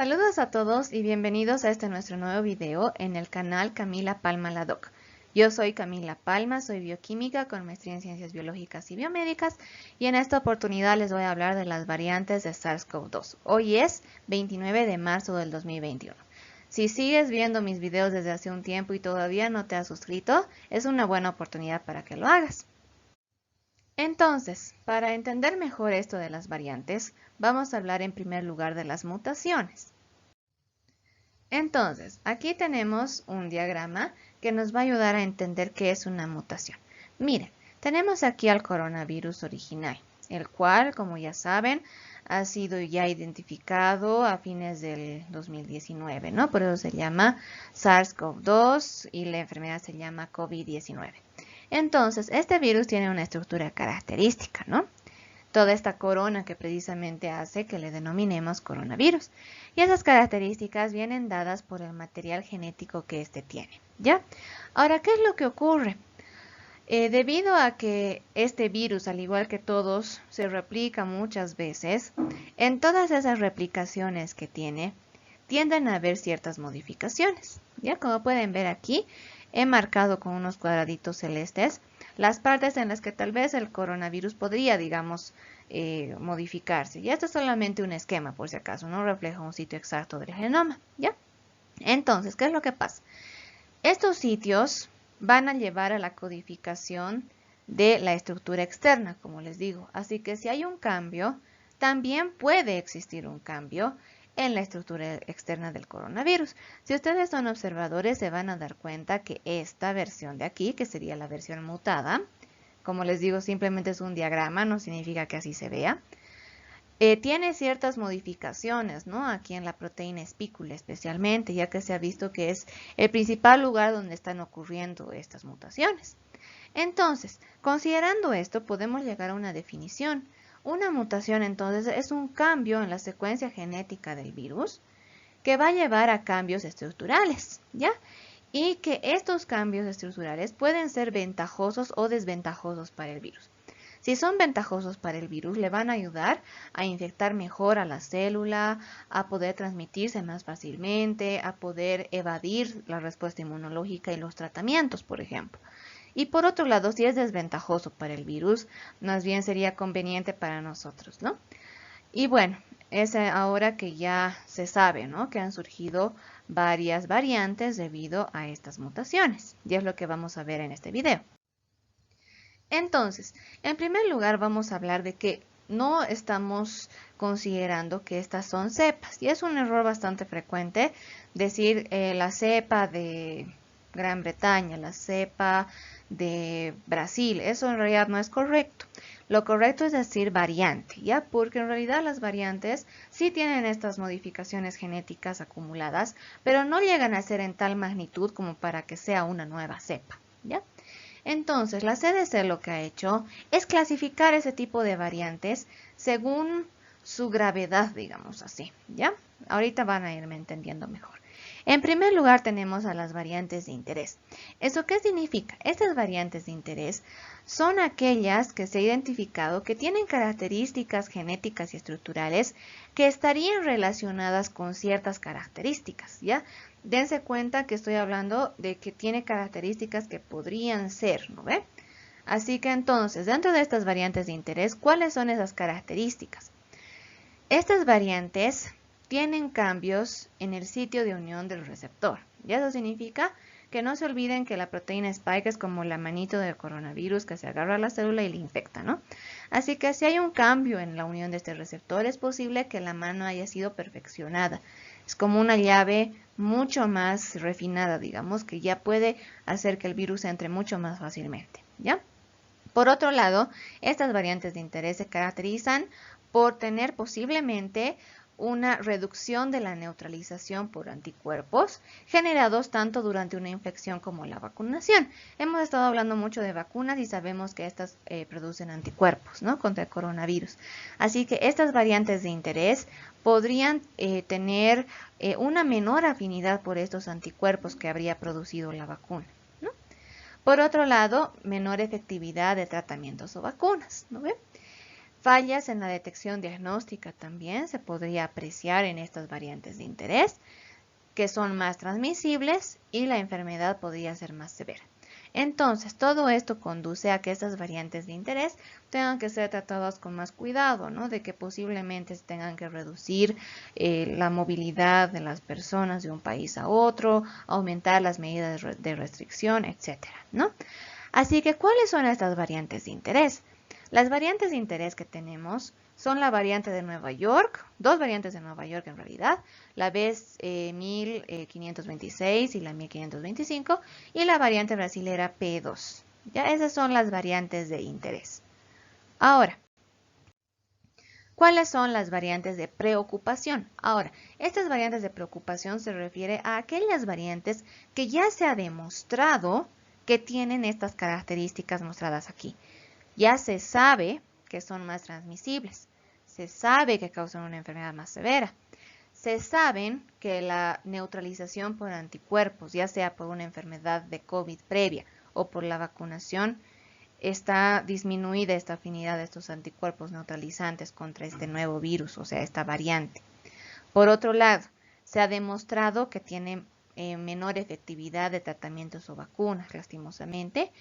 Saludos a todos y bienvenidos a este nuestro nuevo video en el canal Camila Palma la Doc. Yo soy Camila Palma, soy bioquímica con maestría en ciencias biológicas y biomédicas y en esta oportunidad les voy a hablar de las variantes de SARS-CoV-2. Hoy es 29 de marzo del 2021. Si sigues viendo mis videos desde hace un tiempo y todavía no te has suscrito, es una buena oportunidad para que lo hagas. Entonces, para entender mejor esto de las variantes, vamos a hablar en primer lugar de las mutaciones. Entonces, aquí tenemos un diagrama que nos va a ayudar a entender qué es una mutación. Miren, tenemos aquí al coronavirus original, el cual, como ya saben, ha sido ya identificado a fines del 2019, ¿no? Por eso se llama SARS-CoV-2 y la enfermedad se llama COVID-19. Entonces, este virus tiene una estructura característica, ¿no? Toda esta corona que precisamente hace que le denominemos coronavirus. Y esas características vienen dadas por el material genético que éste tiene, ¿ya? Ahora, ¿qué es lo que ocurre? Debido a que este virus, al igual que todos, se replica muchas veces, en todas esas replicaciones que tiene, tienden a haber ciertas modificaciones, ¿ya? Como pueden ver aquí, he marcado con unos cuadraditos celestes las partes en las que tal vez el coronavirus podría, digamos, modificarse. Y esto es solamente un esquema, por si acaso, no refleja un sitio exacto del genoma, ¿ya? Entonces, ¿qué es lo que pasa? Estos sitios van a llevar a la codificación de la estructura externa, como les digo. Así que si hay un cambio, también puede existir un cambio en la estructura externa del coronavirus. Si ustedes son observadores, se van a dar cuenta que esta versión de aquí, que sería la versión mutada, como les digo, simplemente es un diagrama, no significa que así se vea, tiene ciertas modificaciones, ¿no? Aquí en la proteína espícula especialmente, ya que se ha visto que es el principal lugar donde están ocurriendo estas mutaciones. Entonces, considerando esto, podemos llegar a una definición. Una mutación, entonces, es un cambio en la secuencia genética del virus que va a llevar a cambios estructurales, ¿ya? Y que estos cambios estructurales pueden ser ventajosos o desventajosos para el virus. Si son ventajosos para el virus, le van a ayudar a infectar mejor a la célula, a poder transmitirse más fácilmente, a poder evadir la respuesta inmunológica y los tratamientos, por ejemplo. Y por otro lado, si es desventajoso para el virus, más bien sería conveniente para nosotros, ¿no? Y bueno, es ahora que ya se sabe, ¿no? Que han surgido varias variantes debido a estas mutaciones. Y es lo que vamos a ver en este video. Entonces, en primer lugar vamos a hablar de que no estamos considerando que estas son cepas. Y es un error bastante frecuente decir la cepa de Gran Bretaña, la cepa de Brasil. Eso en realidad no es correcto. Lo correcto es decir variante, ¿ya? Porque en realidad las variantes sí tienen estas modificaciones genéticas acumuladas, pero no llegan a ser en tal magnitud como para que sea una nueva cepa, ¿ya? Entonces, la CDC lo que ha hecho es clasificar ese tipo de variantes según su gravedad, digamos así, ¿ya? Ahorita van a irme entendiendo mejor. En primer lugar tenemos a las variantes de interés. ¿Eso qué significa? Estas variantes de interés son aquellas que se ha identificado que tienen características genéticas y estructurales que estarían relacionadas con ciertas características, ¿ya? Dense cuenta que estoy hablando de que tiene características que podrían ser, ¿no ve? Así que entonces, dentro de estas variantes de interés, ¿cuáles son esas características? Estas variantes tienen cambios en el sitio de unión del receptor. Y eso significa que no se olviden que la proteína spike es como la manito del coronavirus que se agarra a la célula y le infecta, ¿no? Así que si hay un cambio en la unión de este receptor, es posible que la mano haya sido perfeccionada. Es como una llave mucho más refinada, digamos, que ya puede hacer que el virus entre mucho más fácilmente, ¿ya? Por otro lado, estas variantes de interés se caracterizan por tener posiblemente una reducción de la neutralización por anticuerpos generados tanto durante una infección como la vacunación. Hemos estado hablando mucho de vacunas y sabemos que estas producen anticuerpos, ¿no? Contra el coronavirus. Así que estas variantes de interés podrían tener una menor afinidad por estos anticuerpos que habría producido la vacuna, ¿no? Por otro lado, menor efectividad de tratamientos o vacunas, ¿no ve? Fallas en la detección diagnóstica también se podría apreciar en estas variantes de interés, que son más transmisibles y la enfermedad podría ser más severa. Entonces, todo esto conduce a que estas variantes de interés tengan que ser tratadas con más cuidado, ¿no? De que posiblemente se tengan que reducir la movilidad de las personas de un país a otro, aumentar las medidas de restricción, etcétera, ¿no? Así que, ¿cuáles son estas variantes de interés? Las variantes de interés que tenemos son la variante de Nueva York, dos variantes de Nueva York en realidad, la B1526 y la 1525, y la variante brasilera P2. Ya esas son las variantes de interés. Ahora, ¿cuáles son las variantes de preocupación? Ahora, estas variantes de preocupación se refiere a aquellas variantes que ya se ha demostrado que tienen estas características mostradas aquí. Ya se sabe que son más transmisibles, se sabe que causan una enfermedad más severa, se sabe que la neutralización por anticuerpos, ya sea por una enfermedad de COVID previa o por la vacunación, está disminuida esta afinidad de estos anticuerpos neutralizantes contra este nuevo virus, o sea, esta variante. Por otro lado, se ha demostrado que tiene menor efectividad de tratamientos o vacunas, lastimosamente,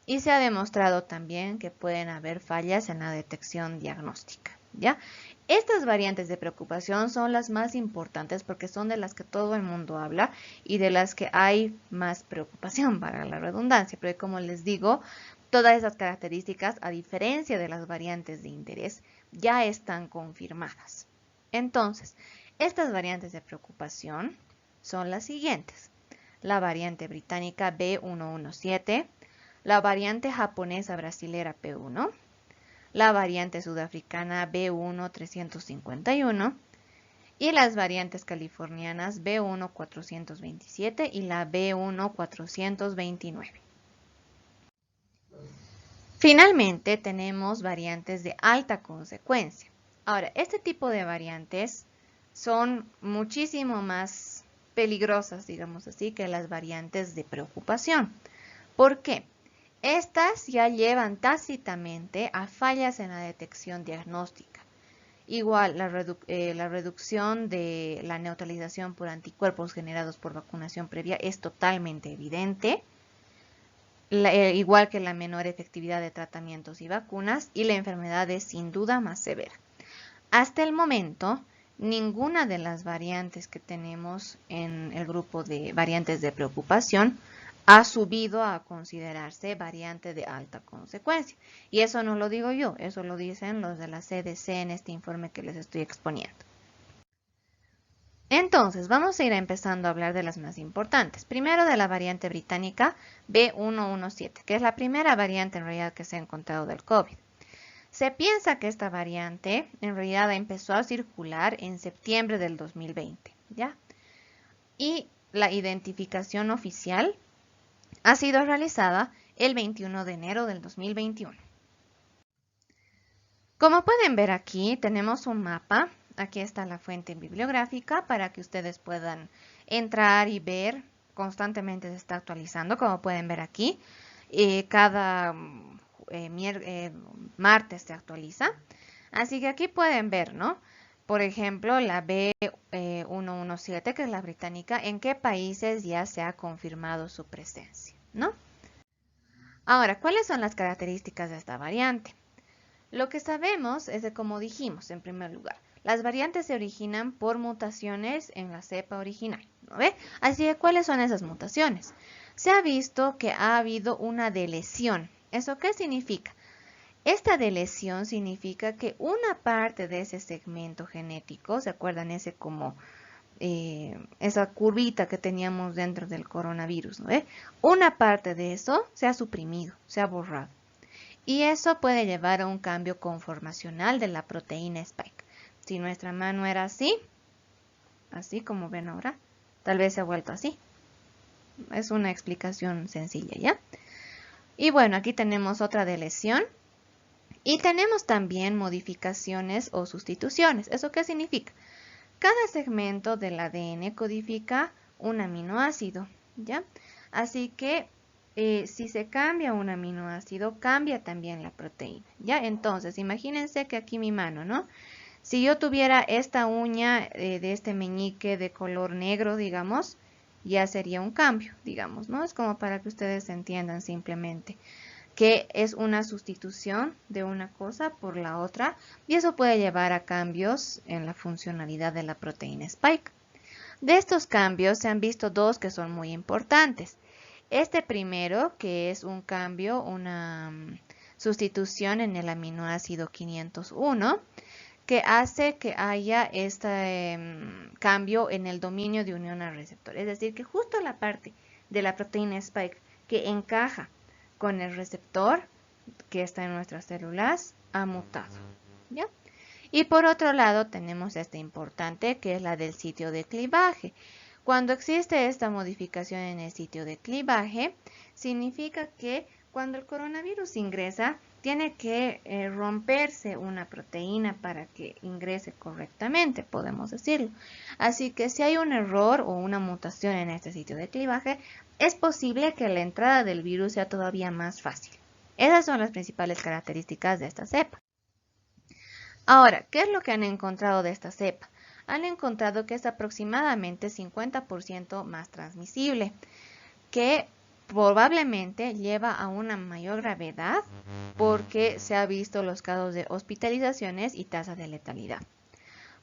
y se ha demostrado también que pueden haber fallas en la detección diagnóstica, ¿ya? Estas variantes de preocupación son las más importantes porque son de las que todo el mundo habla y de las que hay más preocupación, para la redundancia, pero como les digo, todas esas características, a diferencia de las variantes de interés, ya están confirmadas. Entonces, estas variantes de preocupación son las siguientes: la variante británica B117, la variante japonesa brasilera P1, la variante sudafricana B1351 y las variantes californianas B1427 y la B1429. Finalmente, tenemos variantes de alta consecuencia. Ahora, este tipo de variantes son muchísimo más peligrosas, digamos así, que las variantes de preocupación. ¿Por qué? Estas ya llevan tácitamente a fallas en la detección diagnóstica. Igual, la reducción de la neutralización por anticuerpos generados por vacunación previa es totalmente evidente. Igual que la menor efectividad de tratamientos y vacunas, y la enfermedad es sin duda más severa. Hasta el momento, ninguna de las variantes que tenemos en el grupo de variantes de preocupación ha subido a considerarse variante de alta consecuencia. Y eso no lo digo yo, eso lo dicen los de la CDC en este informe que les estoy exponiendo. Entonces, vamos a ir empezando a hablar de las más importantes. Primero de la variante británica B117, que es la primera variante en realidad que se ha encontrado del COVID. Se piensa que esta variante en realidad empezó a circular en septiembre del 2020, ¿ya? Y la identificación oficial ha sido realizada el 21 de enero del 2021. Como pueden ver aquí, tenemos un mapa. Aquí está la fuente bibliográfica para que ustedes puedan entrar y ver. Constantemente se está actualizando, como pueden ver aquí. Cada martes se actualiza. Así que aquí pueden ver, ¿no? Por ejemplo, la B117, que es la británica, en qué países ya se ha confirmado su presencia, ¿no? Ahora, ¿cuáles son las características de esta variante? Lo que sabemos es de, como dijimos, en primer lugar, las variantes se originan por mutaciones en la cepa original, ¿no ve? Así que, ¿cuáles son esas mutaciones? Se ha visto que ha habido una deleción. ¿Eso qué significa? Esta deleción significa que una parte de ese segmento genético, ¿se acuerdan ese como esa curvita que teníamos dentro del coronavirus, ¿no ve? Una parte de eso se ha suprimido, se ha borrado. Y eso puede llevar a un cambio conformacional de la proteína Spike. Si nuestra mano era así como ven ahora, tal vez se ha vuelto así. Es una explicación sencilla, ¿ya? Y bueno, aquí tenemos otra deleción. Y tenemos también modificaciones o sustituciones. ¿Eso qué significa? Cada segmento del ADN codifica un aminoácido, ¿ya? Así que si se cambia un aminoácido, cambia también la proteína, ¿ya? Entonces, imagínense que aquí mi mano, ¿no? Si yo tuviera esta uña de este meñique de color negro, digamos, ya sería un cambio, digamos, ¿no? Es como para que ustedes entiendan simplemente que es una sustitución de una cosa por la otra y eso puede llevar a cambios en la funcionalidad de la proteína Spike. De estos cambios se han visto dos que son muy importantes. Este primero, que es un cambio, una sustitución en el aminoácido 501, que hace que haya este cambio en el dominio de unión al receptor. Es decir, que justo la parte de la proteína Spike que encaja con el receptor que está en nuestras células ha mutado, ¿ya? Y por otro lado tenemos esta importante que es la del sitio de clivaje. Cuando existe esta modificación en el sitio de clivaje, significa que cuando el coronavirus ingresa, tiene que romperse una proteína para que ingrese correctamente, podemos decirlo. Así que si hay un error o una mutación en este sitio de clivaje, es posible que la entrada del virus sea todavía más fácil. Esas son las principales características de esta cepa. Ahora, ¿qué es lo que han encontrado de esta cepa? Han encontrado que es aproximadamente 50% más transmisible, que probablemente lleva a una mayor gravedad porque se ha visto los casos de hospitalizaciones y tasa de letalidad.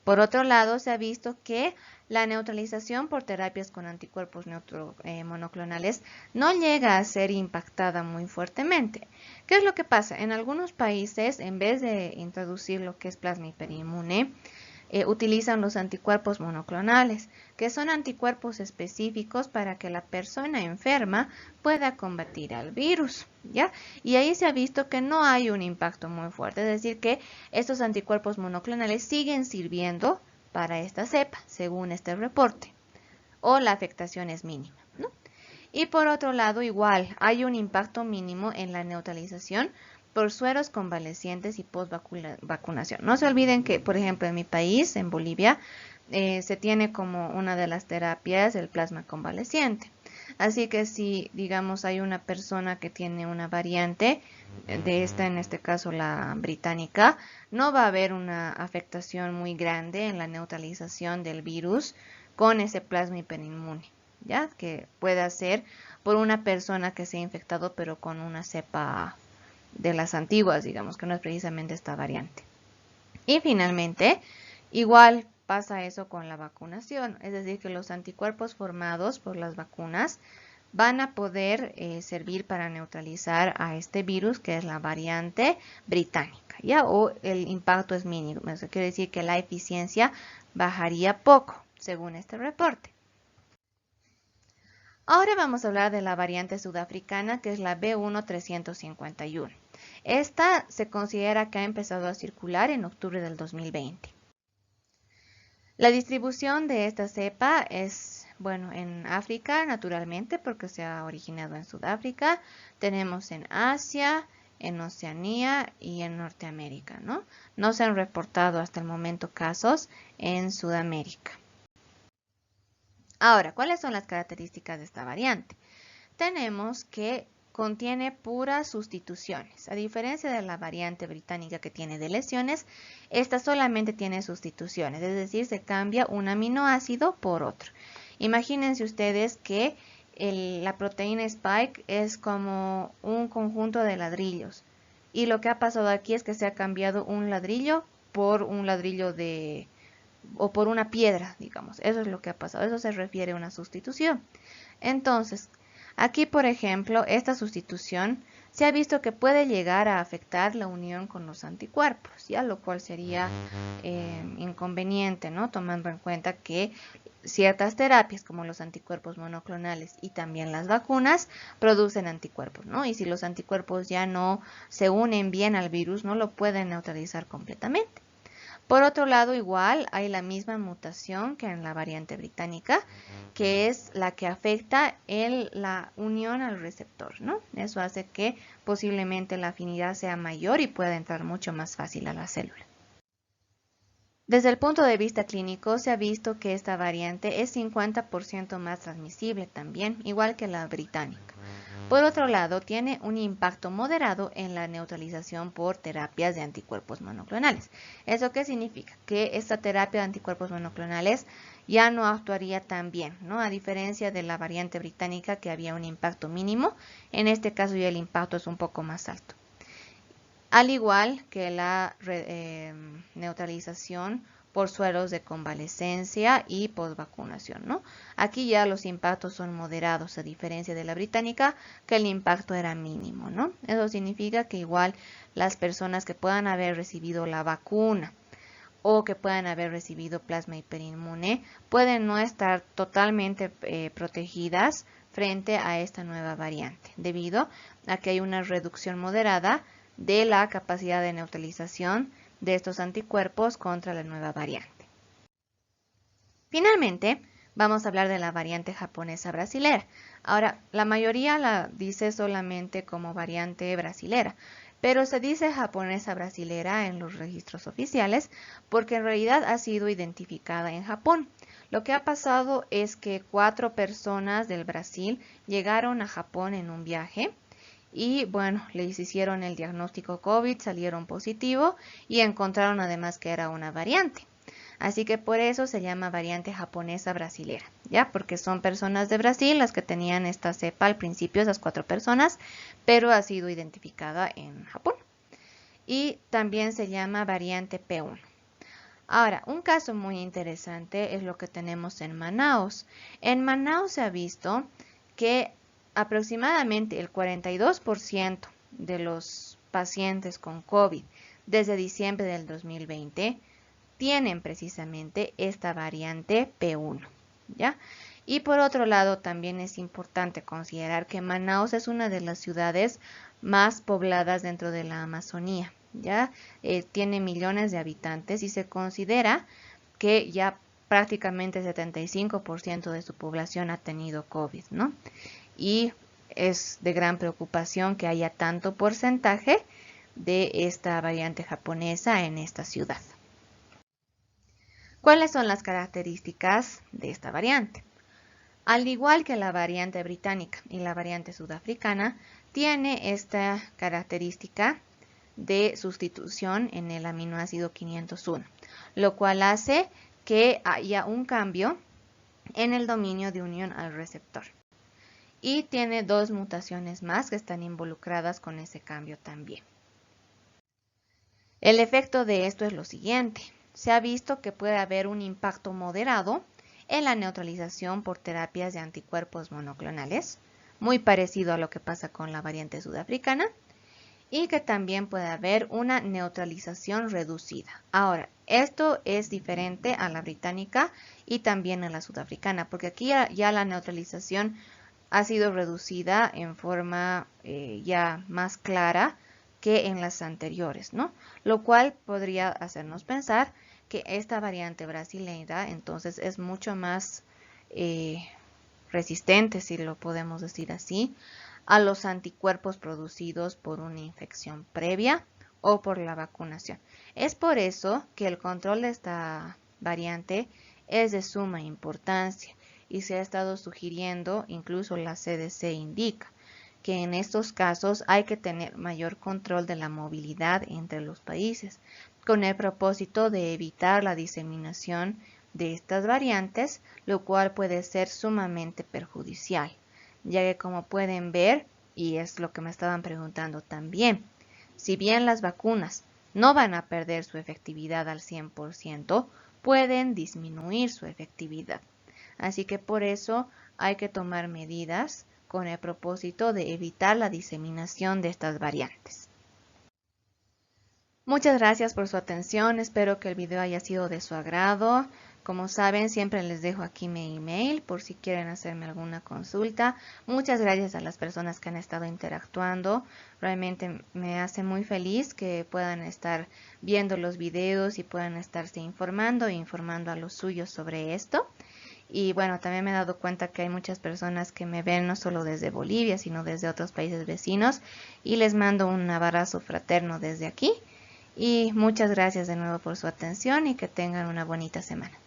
Por otro lado, se ha visto que la neutralización por terapias con anticuerpos monoclonales no llega a ser impactada muy fuertemente. ¿Qué es lo que pasa? En algunos países, en vez de introducir lo que es plasma hiperinmune, utilizan los anticuerpos monoclonales, que son anticuerpos específicos para que la persona enferma pueda combatir al virus, ¿ya? Y ahí se ha visto que no hay un impacto muy fuerte, es decir, que estos anticuerpos monoclonales siguen sirviendo para esta cepa, según este reporte, o la afectación es mínima, ¿no? Y por otro lado, igual, hay un impacto mínimo en la neutralización por sueros convalecientes y post-vacunación. No se olviden que, por ejemplo, en mi país, en Bolivia, se tiene como una de las terapias el plasma convaleciente. Así que si, digamos, hay una persona que tiene una variante de esta, en este caso la británica, no va a haber una afectación muy grande en la neutralización del virus con ese plasma hiperinmune, ¿ya? Que pueda ser por una persona que se ha infectado pero con una cepa de las antiguas, digamos, que no es precisamente esta variante. Y finalmente, igual pasa eso con la vacunación, es decir, que los anticuerpos formados por las vacunas van a poder servir para neutralizar a este virus que es la variante británica, ¿ya? O el impacto es mínimo, eso quiere decir que la eficiencia bajaría poco, según este reporte. Ahora vamos a hablar de la variante sudafricana, que es la B1351. Esta se considera que ha empezado a circular en octubre del 2020. La distribución de esta cepa es, bueno, en África, naturalmente, porque se ha originado en Sudáfrica. Tenemos en Asia, en Oceanía y en Norteamérica, ¿no? No se han reportado hasta el momento casos en Sudamérica. Ahora, ¿cuáles son las características de esta variante? Tenemos que contiene puras sustituciones. A diferencia de la variante británica que tiene deleciones, esta solamente tiene sustituciones, es decir, se cambia un aminoácido por otro. Imagínense ustedes que la proteína Spike es como un conjunto de ladrillos y lo que ha pasado aquí es que se ha cambiado un ladrillo por un ladrillo o por una piedra, digamos. Eso es lo que ha pasado. Eso se refiere a una sustitución. Entonces, aquí, por ejemplo, esta sustitución se ha visto que puede llegar a afectar la unión con los anticuerpos, ¿ya? Lo cual sería inconveniente, ¿no? Tomando en cuenta que ciertas terapias como los anticuerpos monoclonales y también las vacunas producen anticuerpos, ¿no? Y si los anticuerpos ya no se unen bien al virus, no lo pueden neutralizar completamente. Por otro lado, igual hay la misma mutación que en la variante británica, que es la que afecta la unión al receptor, ¿no? Eso hace que posiblemente la afinidad sea mayor y pueda entrar mucho más fácil a la célula. Desde el punto de vista clínico, se ha visto que esta variante es 50% más transmisible también, igual que la británica. Por otro lado, tiene un impacto moderado en la neutralización por terapias de anticuerpos monoclonales. ¿Eso qué significa? Que esta terapia de anticuerpos monoclonales ya no actuaría tan bien, ¿no? A diferencia de la variante británica que había un impacto mínimo, en este caso ya el impacto es un poco más alto. Al igual que la neutralización por sueros de convalescencia y postvacunación, ¿no? Aquí ya los impactos son moderados, a diferencia de la británica, que el impacto era mínimo, ¿no? Eso significa que igual las personas que puedan haber recibido la vacuna o que puedan haber recibido plasma hiperinmune pueden no estar totalmente protegidas frente a esta nueva variante, debido a que hay una reducción moderada de la capacidad de neutralización de estos anticuerpos contra la nueva variante. Finalmente, vamos a hablar de la variante japonesa brasilera. Ahora, la mayoría la dice solamente como variante brasilera, pero se dice japonesa brasilera en los registros oficiales porque en realidad ha sido identificada en Japón. Lo que ha pasado es que 4 personas del Brasil llegaron a Japón en un viaje y bueno, les hicieron el diagnóstico COVID, salieron positivo y encontraron además que era una variante. Así que por eso se llama variante japonesa brasilera, ¿ya? Porque son personas de Brasil las que tenían esta cepa al principio, esas 4 personas, pero ha sido identificada en Japón. Y también se llama variante P1. Ahora, un caso muy interesante es lo que tenemos en Manaus. En Manaus se ha visto que aproximadamente el 42% de los pacientes con COVID desde diciembre del 2020 tienen precisamente esta variante P1, ¿ya? Y por otro lado, también es importante considerar que Manaus es una de las ciudades más pobladas dentro de la Amazonía, ¿ya? Tiene millones de habitantes y se considera que ya prácticamente 75% de su población ha tenido COVID, ¿no? Y es de gran preocupación que haya tanto porcentaje de esta variante japonesa en esta ciudad. ¿Cuáles son las características de esta variante? Al igual que la variante británica y la variante sudafricana, tiene esta característica de sustitución en el aminoácido 501, lo cual hace que haya un cambio en el dominio de unión al receptor. Y tiene 2 mutaciones más que están involucradas con ese cambio también. El efecto de esto es lo siguiente. Se ha visto que puede haber un impacto moderado en la neutralización por terapias de anticuerpos monoclonales, muy parecido a lo que pasa con la variante sudafricana, y que también puede haber una neutralización reducida. Ahora, esto es diferente a la británica y también a la sudafricana, porque aquí ya la neutralización ha sido reducida en forma ya más clara que en las anteriores, ¿no? Lo cual podría hacernos pensar que esta variante brasileña entonces es mucho más resistente, si lo podemos decir así, a los anticuerpos producidos por una infección previa o por la vacunación. Es por eso que el control de esta variante es de suma importancia y se ha estado sugiriendo, incluso la CDC indica, que en estos casos hay que tener mayor control de la movilidad entre los países, con el propósito de evitar la diseminación de estas variantes, lo cual puede ser sumamente perjudicial, ya que como pueden ver, y es lo que me estaban preguntando también, si bien las vacunas no van a perder su efectividad al 100%, pueden disminuir su efectividad. Así que por eso hay que tomar medidas con el propósito de evitar la diseminación de estas variantes. Muchas gracias por su atención, espero que el video haya sido de su agrado. Como saben, siempre les dejo aquí mi email por si quieren hacerme alguna consulta. Muchas gracias a las personas que han estado interactuando. Realmente me hace muy feliz que puedan estar viendo los videos y puedan estarse informando e informando a los suyos sobre esto. Y bueno, también me he dado cuenta que hay muchas personas que me ven no solo desde Bolivia, sino desde otros países vecinos. Y les mando un abrazo fraterno desde aquí. Y muchas gracias de nuevo por su atención y que tengan una bonita semana.